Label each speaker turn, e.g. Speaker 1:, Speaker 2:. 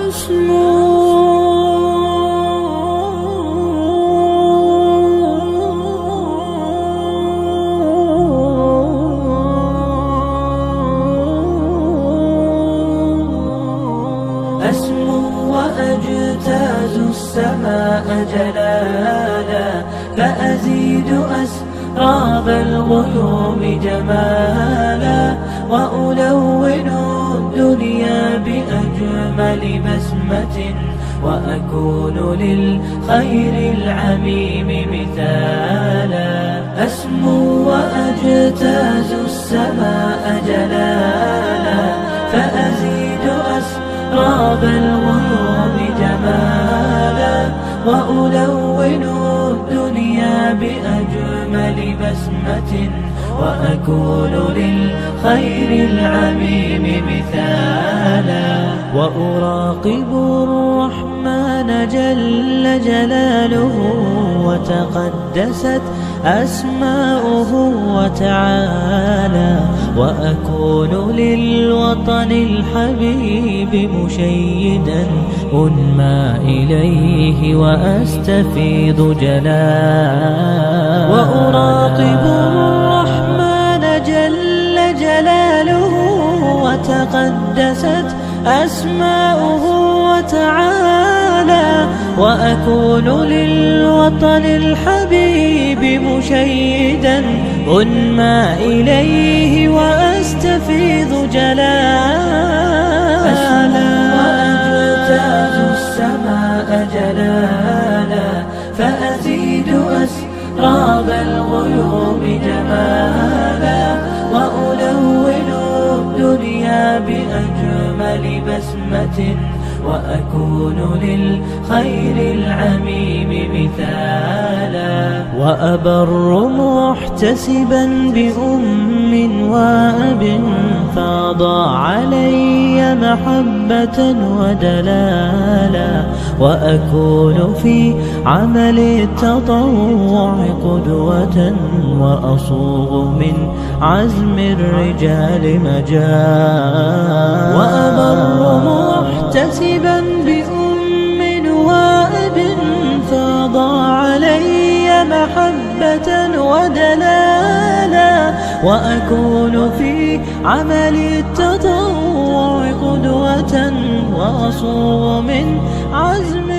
Speaker 1: أسمو وأجتاز السماء جلالا، فأزيد أسراب الغيوم جمالا، وألون الدنيا بأجمل بسمة، وأكون للخير العميم مثالا. أسمو وأجتاز السماء جلالا، فأزيد أسراب الغيوم جمالا، وألون الدنيا بأجمل بسمة، وأكون للخير العميم مثالا. وأراقب الرحمن جل جلاله، وتقدست أسماؤه وتعالى، وأكون للوطن الحبيب مشيدا أنمى إليه وأستفيض جلالا. وأراقب الرحمن جل جلاله، وتقدست أسماؤه وتعالى، وأكون للوطن الحبيب مشيدا أنمى إليه وأستفيض جلالا.
Speaker 2: أسمو وأجتاز السماء جلالا، فأزيد أسراب الغيوم جمالا، وألون الدنيا بأجمل بسمة، وأكون للخير العميم مثالا.
Speaker 1: وأبر محتسبا بأم وأب، فاض علي محبة ودلالا، وأكون في عمل التطوع قدوة، وأصوغ من عزم الرجال مجالا. وأبر محتسبا بأم وأب، فاض علي محبة ودلالا، وأكون في عمل التطوع قدوة، وأصوغ من عزم